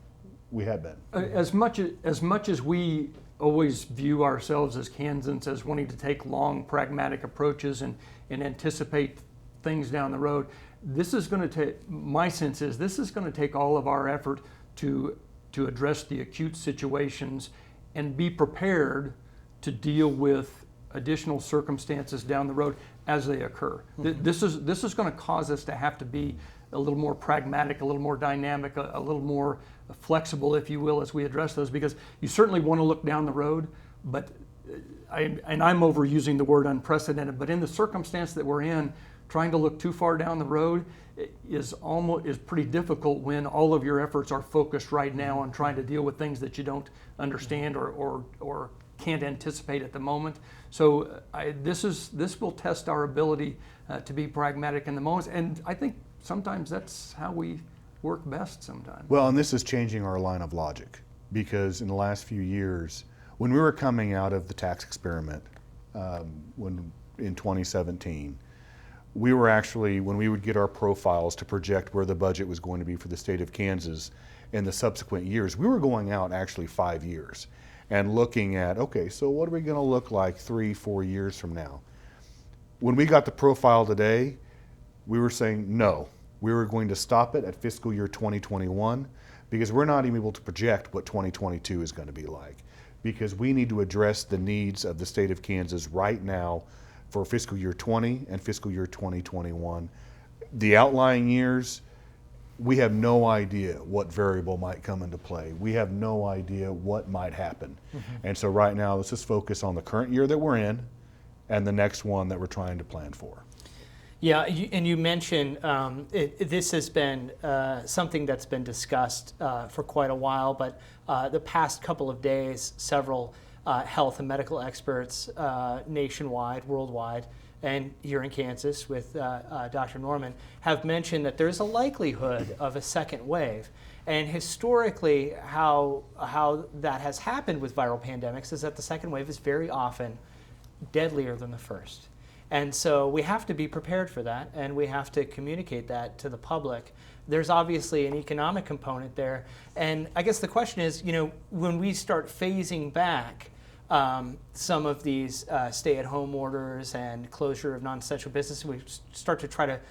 we had been. As much as we always view ourselves as Kansans as wanting to take long, pragmatic approaches and anticipate things down the road, this is going to take, my sense is, this is going to take all of our effort to address the acute situations and be prepared to deal with additional circumstances down the road as they occur. This is going to cause us to have to be a little more pragmatic, a little more dynamic, a little more flexible, if you will, as we address those, because you certainly want to look down the road, but I'm overusing the word unprecedented, but in the circumstance that we're in, trying to look too far down the road is pretty difficult when all of your efforts are focused right now on trying to deal with things that you don't understand or can't anticipate at the moment. So this will test our ability to be pragmatic in the moment, and I think sometimes that's how we work best sometimes. Well, and this is changing our line of logic, because in the last few years, when we were coming out of the tax experiment in 2017, we were actually, when we would get our profiles to project where the budget was going to be for the state of Kansas in the subsequent years, we were going out actually 5 years and looking at, okay, so what are we going to look like 3-4 years from now? When we got the profile today, we were saying no. We were going to stop it at fiscal year 2021, because we're not even able to project what 2022 is going to be like, because we need to address the needs of the state of Kansas right now for fiscal year 20 and fiscal year 2021. The outlying years, we have no idea what variable might come into play. We have no idea what might happen. And so right now, let's just focus on the current year that we're in and the next one that we're trying to plan for. Yeah, and you mentioned this has been something that's been discussed for quite a while, but the past couple of days, several health and medical experts nationwide, worldwide, and here in Kansas with Dr. Norman have mentioned that there's a likelihood of a second wave. And historically, how that has happened with viral pandemics is that the second wave is very often deadlier than the first. And so we have to be prepared for that, and we have to communicate that to the public. There's obviously an economic component there. And I guess the question is, when we start phasing back some of these stay-at-home orders and closure of non-essential business, we start to try to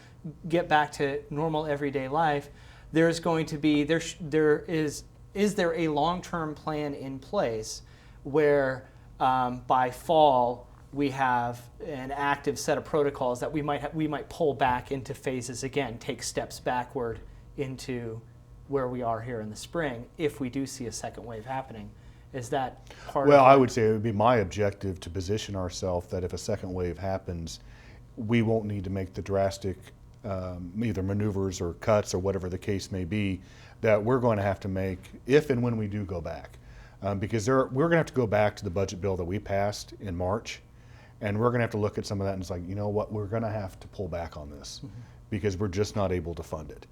get back to normal everyday life, there's going to be, is there a long-term plan in place where by fall we have an active set of protocols that we might pull back into phases again, take steps backward into where we are here in the spring if we do see a second wave happening? Is that part Well, of I would say it would be my objective to position ourselves that if a second wave happens, we won't need to make the drastic either maneuvers or cuts or whatever the case may be that we're going to have to make if and when we do go back. Because we're going to have to go back to the budget bill that we passed in March, and we're going to have to look at some of that and it's like, you know what, we're going to have to pull back on this because we're just not able to fund it.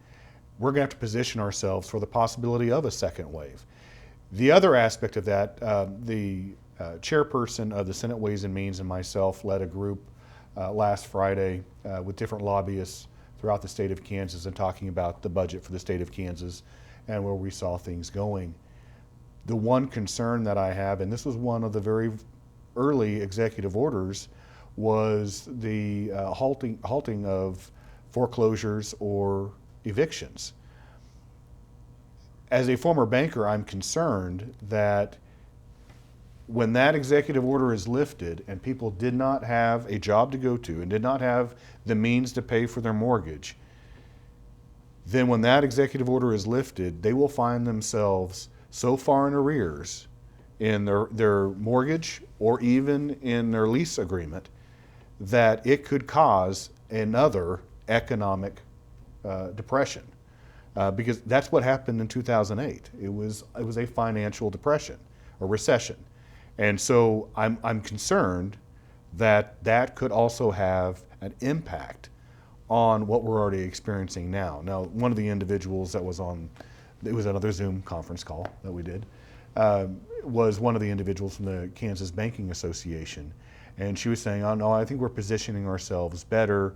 We're going to have to position ourselves for the possibility of a second wave. The other aspect of that, the chairperson of the Senate Ways and Means and myself led a group last Friday with different lobbyists throughout the state of Kansas and talking about the budget for the state of Kansas and where we saw things going. The one concern that I have, and this was one of the very early executive orders, was the halting of foreclosures or evictions. As a former banker, I'm concerned that when that executive order is lifted and people did not have a job to go to and did not have the means to pay for their mortgage, then when that executive order is lifted, they will find themselves so far in arrears in their mortgage or even in their lease agreement that it could cause another economic depression. Because that's what happened in 2008. It was a financial depression or recession. And so I'm concerned that that could also have an impact on what we're already experiencing now. Now, one of the individuals that was on, it was another Zoom conference call that we did, was one of the individuals from the Kansas Banking Association. And she was saying, oh no, I think we're positioning ourselves better.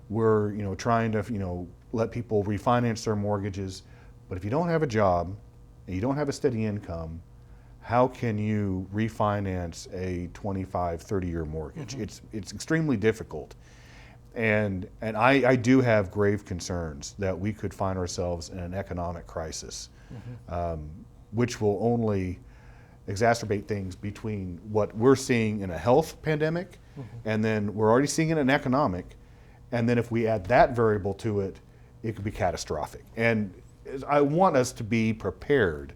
We're trying to let people refinance their mortgages. But if you don't have a job and you don't have a steady income, how can you refinance a 25, 30-year mortgage? It's extremely difficult. And I do have grave concerns that we could find ourselves in an economic crisis, which will only exacerbate things between what we're seeing in a health pandemic, and then we're already seeing it in economic. And then if we add that variable to it, it could be catastrophic. And I want us to be prepared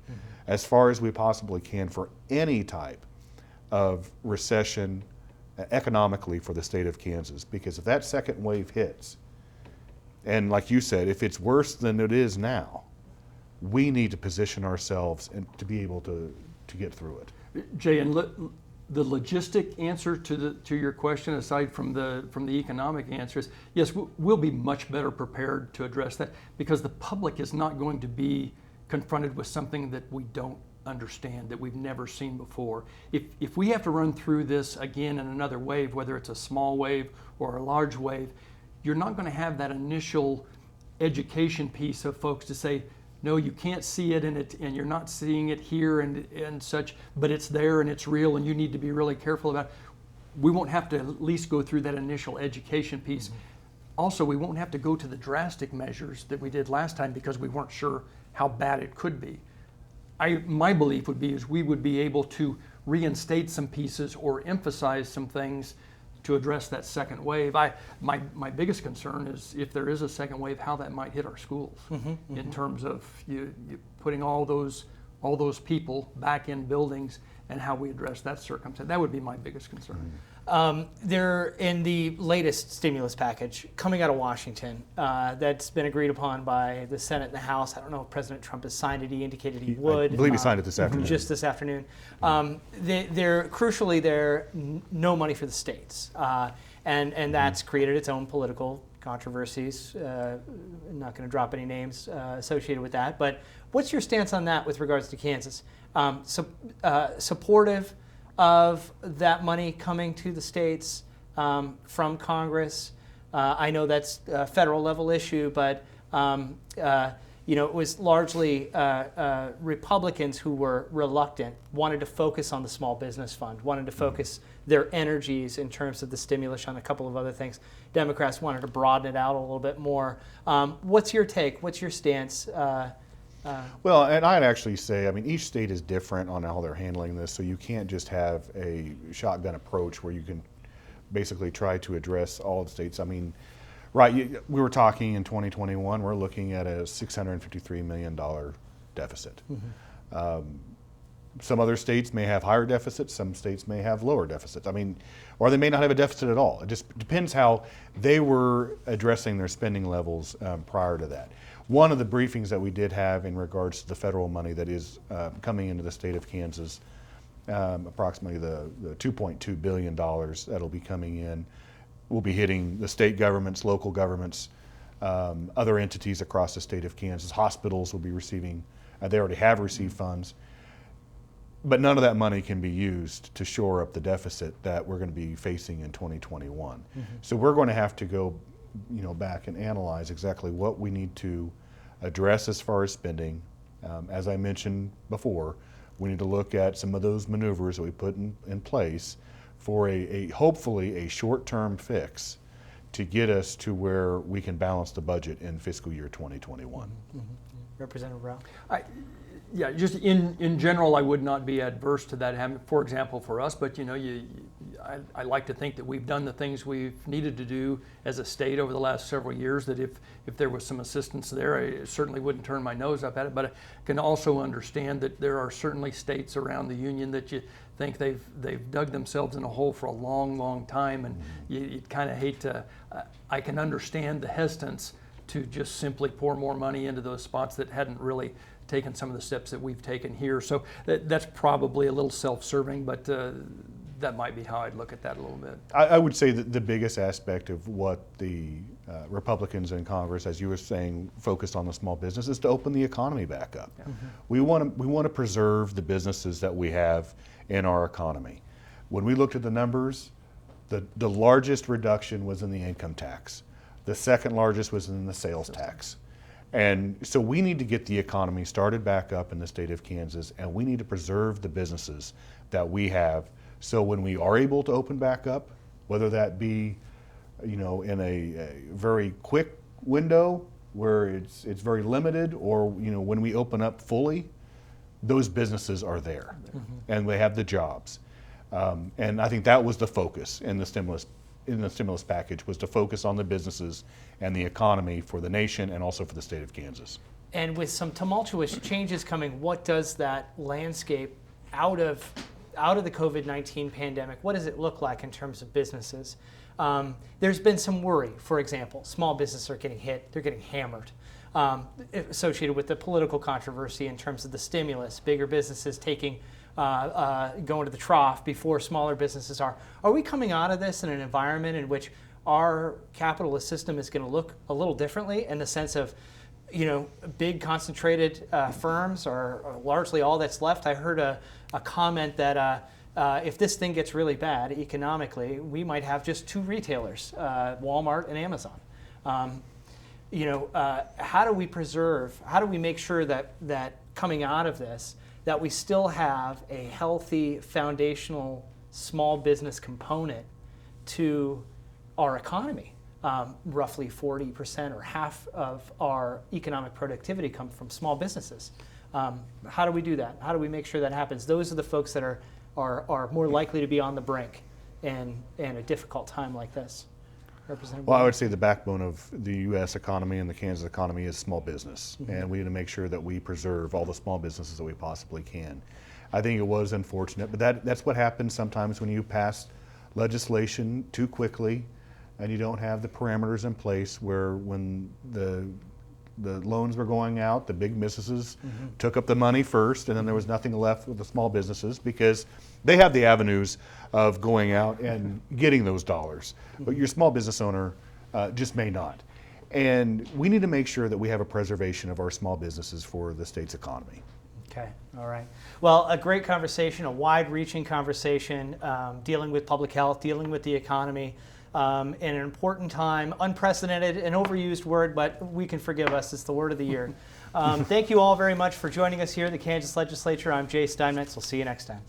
as far as we possibly can for any type of recession economically for the state of Kansas, because if that second wave hits, and like you said, if it's worse than it is now, we need to position ourselves and to be able to get through it. Jay, and the logistic answer to your question, aside from the economic answer, is yes, we'll be much better prepared to address that, because the public is not going to be confronted with something that we don't understand, that we've never seen before. If we have to run through this again in another wave, whether it's a small wave or a large wave, you're not going to have that initial education piece of folks to say, no, you can't see it, and you're not seeing it here and such, but it's there and it's real, and you need to be really careful about it. We won't have to at least go through that initial education piece. Also, we won't have to go to the drastic measures that we did last time, because we weren't sure how bad it could be. My belief would be is we would be able to reinstate some pieces or emphasize some things to address that second wave. My biggest concern is if there is a second wave, how that might hit our schools in terms of you putting all those people back in buildings, and how we address that circumstance. That would be my biggest concern. There, in the latest stimulus package coming out of Washington, that's been agreed upon by the Senate and the House. I don't know if President Trump has signed it. He indicated he would. I believe he signed it this afternoon. Just this afternoon. Crucially, no money for the states, and that's created its own political controversies. I'm not going to drop any names associated with that. But what's your stance on that with regards to Kansas? Supportive of that money coming to the states from Congress? I know that's a federal level issue, but it was largely Republicans who were reluctant, wanted to focus on the small business fund, wanted to focus their energies in terms of the stimulus on a couple of other things. Democrats wanted to broaden it out a little bit more. What's your take? What's your stance? Well, and I'd actually say, each state is different on how they're handling this, so you can't just have a shotgun approach where you can basically try to address all the states. Right, we were talking in 2021, we're looking at a $653 million deficit. Some other states may have higher deficits, some states may have lower deficits. Or they may not have a deficit at all. It just depends how they were addressing their spending levels prior to that. One of the briefings that we did have in regards to the federal money that is coming into the state of Kansas, approximately the $2.2 billion that'll be coming in, will be hitting the state governments, local governments, other entities across the state of Kansas. Hospitals will be receiving, they already have received funds, but none of that money can be used to shore up the deficit that we're going to be facing in 2021. So we're going to have to go back and analyze exactly what we need to address as far as spending. As I mentioned before, we need to look at some of those maneuvers that we put in place for hopefully a short-term fix to get us to where we can balance the budget in fiscal year 2021. Representative Rao? Yeah, just in general, I would not be adverse to that, for example, for us, but I like to think that we've done the things we've needed to do as a state over the last several years, that if there was some assistance there, I certainly wouldn't turn my nose up at it, but I can also understand that there are certainly states around the union that you think they've dug themselves in a hole for a long, long time, and you kind of hate to, I can understand the hesitance to just simply pour more money into those spots that hadn't really taken some of the steps that we've taken here. So that's probably a little self-serving, but that might be how I'd look at that a little bit. I would say that the biggest aspect of what the Republicans in Congress, as you were saying, focused on the small business, is to open the economy back up. Yeah. We want to preserve the businesses that we have in our economy. When we looked at the numbers, the largest reduction was in the income tax. The second largest was in the sales tax. And so we need to get the economy started back up in the state of Kansas, and we need to preserve the businesses that we have. So when we are able to open back up, whether that be, in a very quick window where it's very limited, or when we open up fully, those businesses are there, and they have the jobs. And I think that was the focus in the stimulus in the stimulus package was to focus on the businesses and the economy for the nation and also for the state of Kansas. And with some tumultuous changes coming, what does that landscape out of the COVID-19 pandemic, what does it look like in terms of businesses? There's been some worry, for example, small businesses are getting hit, they're getting hammered, associated with the political controversy in terms of the stimulus, bigger businesses taking, going to the trough before smaller businesses are. Are we coming out of this in an environment in which our capitalist system is going to look a little differently in the sense of, big concentrated firms are largely all that's left? I heard a comment that if this thing gets really bad economically, we might have just two retailers, Walmart and Amazon. How do we make sure that coming out of this, that we still have a healthy foundational small business component to our economy? Roughly 40% or half of our economic productivity comes from small businesses. How do we do that? How do we make sure that happens? Those are the folks that are more likely to be on the brink in a difficult time like this. Representative Well, I would say the backbone of the U.S. economy and the Kansas economy is small business, and we need to make sure that we preserve all the small businesses that we possibly can. I think it was unfortunate, but that's what happens sometimes when you pass legislation too quickly and you don't have the parameters in place, where when the loans were going out, the big businesses took up the money first, and then there was nothing left with the small businesses because they have the avenues of going out and getting those dollars. But your small business owner just may not. And we need to make sure that we have a preservation of our small businesses for the state's economy. Okay, all right. Well, a great conversation, a wide-reaching conversation, dealing with public health, dealing with the economy, in an important time, unprecedented, an overused word, but we can forgive us, it's the word of the year. Thank you all very much for joining us here at the Kansas Legislature. I'm Jay Steinmetz. We'll see you next time.